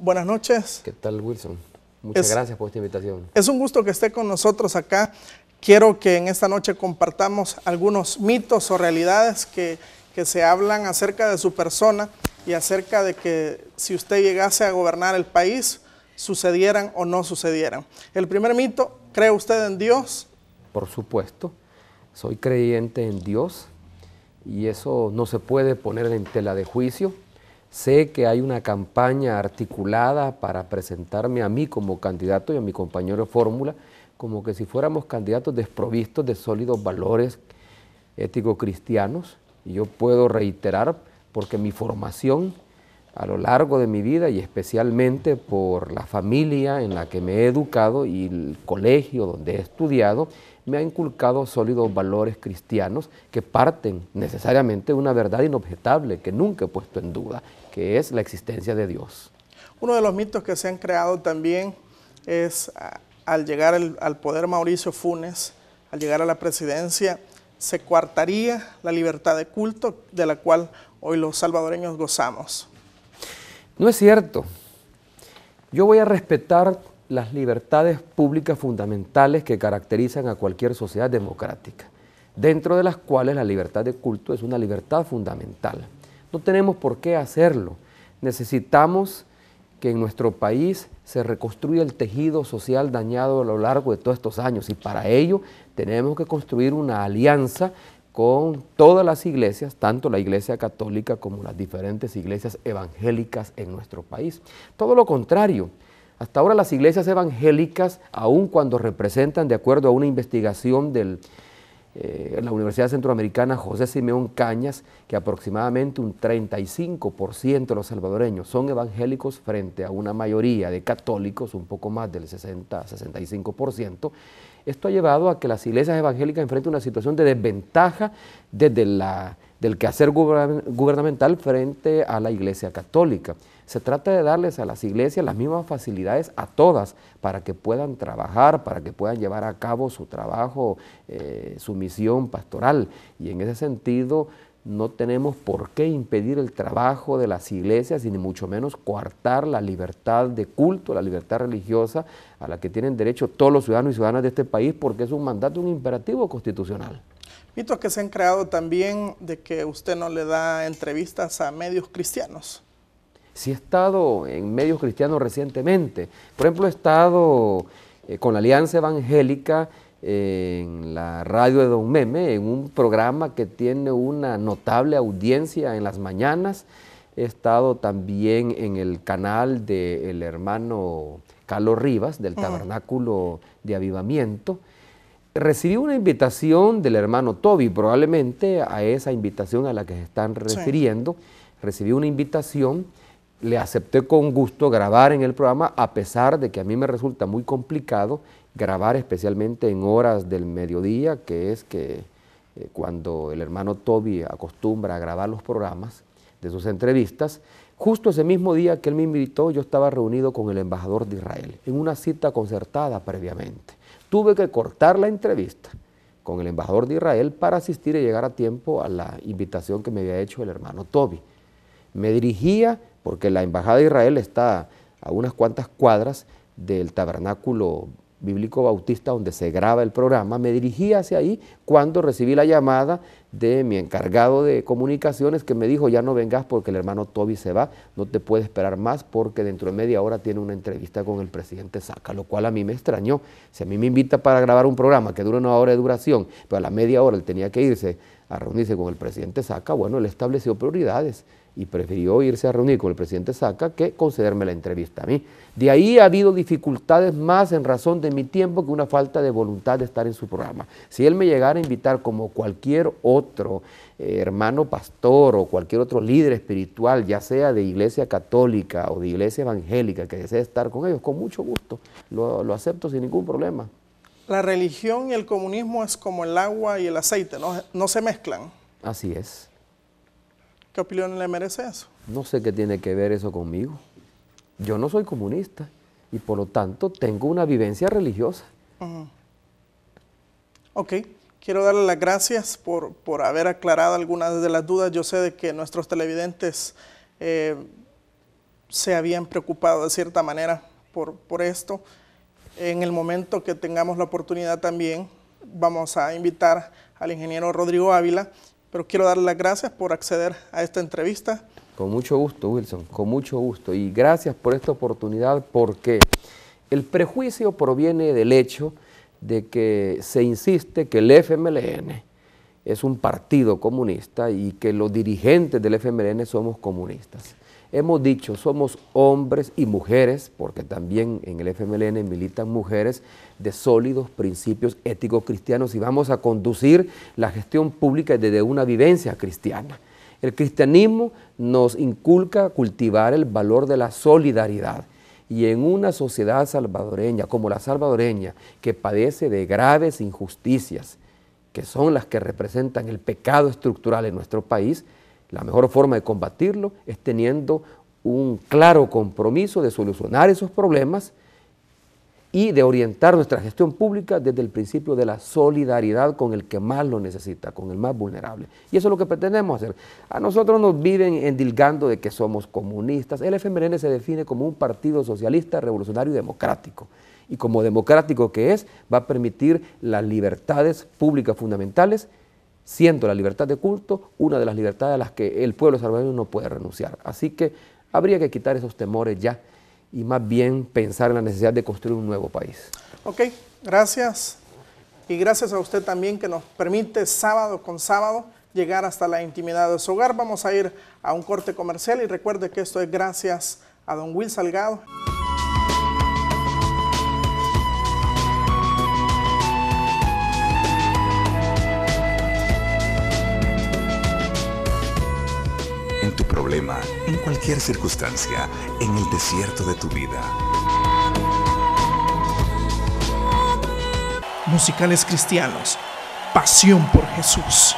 buenas noches. ¿Qué tal, Wilson? Muchas gracias por esta invitación. Es un gusto que esté con nosotros acá. Quiero que en esta noche compartamos algunos mitos o realidades que se hablan acerca de su persona y acerca de que si usted llegase a gobernar el país, sucedieran o no sucedieran. El primer mito, ¿cree usted en Dios? Por supuesto, soy creyente en Dios y eso no se puede poner en tela de juicio. Sé que hay una campaña articulada para presentarme a mí como candidato y a mi compañero de fórmula como que si fuéramos candidatos desprovistos de sólidos valores éticos cristianos. Y yo puedo reiterar, porque mi formación a lo largo de mi vida y especialmente por la familia en la que me he educado y el colegio donde he estudiado, me ha inculcado sólidos valores cristianos que parten necesariamente de una verdad inobjetable que nunca he puesto en duda, que es la existencia de Dios. Uno de los mitos que se han creado también es, al llegar al poder Mauricio Funes, al llegar a la presidencia, se coartaría la libertad de culto de la cual hoy los salvadoreños gozamos. No es cierto. Yo voy a respetar las libertades públicas fundamentales que caracterizan a cualquier sociedad democrática, dentro de las cuales la libertad de culto es una libertad fundamental. No tenemos por qué hacerlo. Necesitamos que en nuestro país se reconstruya el tejido social dañado a lo largo de todos estos años y para ello tenemos que construir una alianza con todas las iglesias, tanto la Iglesia Católica como las diferentes iglesias evangélicas en nuestro país. Todo lo contrario, hasta ahora las iglesias evangélicas, aun cuando representan, de acuerdo a una investigación de la Universidad Centroamericana José Simeón Cañas, que aproximadamente un 35% de los salvadoreños son evangélicos frente a una mayoría de católicos, un poco más del 60-65%, esto ha llevado a que las iglesias evangélicas enfrenten una situación de desventaja desde del quehacer gubernamental frente a la Iglesia Católica. Se trata de darles a las iglesias las mismas facilidades a todas para que puedan trabajar, para que puedan llevar a cabo su trabajo, su misión pastoral. Y en ese sentido no tenemos por qué impedir el trabajo de las iglesias y ni mucho menos coartar la libertad de culto, la libertad religiosa a la que tienen derecho todos los ciudadanos y ciudadanas de este país porque es un mandato, un imperativo constitucional. Mitos que se han creado también de que usted no le da entrevistas a medios cristianos. Sí he estado en medios cristianos recientemente. Por ejemplo, he estado con la Alianza Evangélica en la radio de Don Meme, en un programa que tiene una notable audiencia en las mañanas. He estado también en el canal del hermano Carlos Rivas, del Tabernáculo de Avivamiento. Recibí una invitación del hermano Toby, probablemente a esa invitación a la que se están refiriendo. Recibí una invitación, le acepté con gusto grabar en el programa, a pesar de que a mí me resulta muy complicado grabar especialmente en horas del mediodía, que es cuando el hermano Toby acostumbra a grabar los programas de sus entrevistas. Justo ese mismo día que él me invitó, yo estaba reunido con el embajador de Israel, en una cita concertada previamente. Tuve que cortar la entrevista con el embajador de Israel para asistir y llegar a tiempo a la invitación que me había hecho el hermano Toby. Me dirigía, porque la embajada de Israel está a unas cuantas cuadras del Tabernáculo Bíblico Bautista donde se graba el programa, me dirigí hacia ahí cuando recibí la llamada de mi encargado de comunicaciones que me dijo: ya no vengas porque el hermano Toby se va, no te puede esperar más porque dentro de media hora tiene una entrevista con el presidente Saca, lo cual a mí me extrañó. Si a mí me invita para grabar un programa que dura 1 hora de duración, pero a la media hora él tenía que irse a reunirse con el presidente Saca, bueno, él estableció prioridades y prefirió irse a reunir con el presidente Saca que concederme la entrevista a mí. De ahí ha habido dificultades más en razón de mi tiempo que una falta de voluntad de estar en su programa. Si él me llegara a invitar como cualquier otro hermano pastor o cualquier otro líder espiritual, ya sea de iglesia católica o de iglesia evangélica, que desee estar con ellos, con mucho gusto, lo acepto sin ningún problema. La religión y el comunismo es como el agua y el aceite, no se mezclan. Así es. ¿Qué opinión le merece eso? No sé qué tiene que ver eso conmigo. Yo no soy comunista y por lo tanto tengo una vivencia religiosa. Ok, quiero darle las gracias por haber aclarado algunas de las dudas. Yo sé de que nuestros televidentes se habían preocupado de cierta manera por esto. En el momento que tengamos la oportunidad también vamos a invitar al ingeniero Rodrigo Ávila, pero quiero darle las gracias por acceder a esta entrevista. Con mucho gusto, Wilson, con mucho gusto. Y gracias por esta oportunidad, porque el prejuicio proviene del hecho de que se insiste que el FMLN es un partido comunista y que los dirigentes del FMLN somos comunistas. Hemos dicho, somos hombres y mujeres, porque también en el FMLN militan mujeres de sólidos principios éticos cristianos, y vamos a conducir la gestión pública desde una vivencia cristiana. El cristianismo nos inculca cultivar el valor de la solidaridad, y en una sociedad salvadoreña como la salvadoreña, que padece de graves injusticias, que son las que representan el pecado estructural en nuestro país, la mejor forma de combatirlo es teniendo un claro compromiso de solucionar esos problemas y de orientar nuestra gestión pública desde el principio de la solidaridad con el que más lo necesita, con el más vulnerable. Y eso es lo que pretendemos hacer. A nosotros nos viven endilgando de que somos comunistas. El FMLN se define como un partido socialista, revolucionario y democrático. Y como democrático que es, va a permitir las libertades públicas fundamentales, siendo la libertad de culto una de las libertades a las que el pueblo salvadoreño no puede renunciar. Así que habría que quitar esos temores ya y más bien pensar en la necesidad de construir un nuevo país. Ok, gracias. Y gracias a usted también que nos permite sábado con sábado llegar hasta la intimidad de su hogar. Vamos a ir a un corte comercial y recuerde que esto es gracias a don Will Salgado. En tu problema, en cualquier circunstancia, en el desierto de tu vida. Musicales cristianos, pasión por Jesús.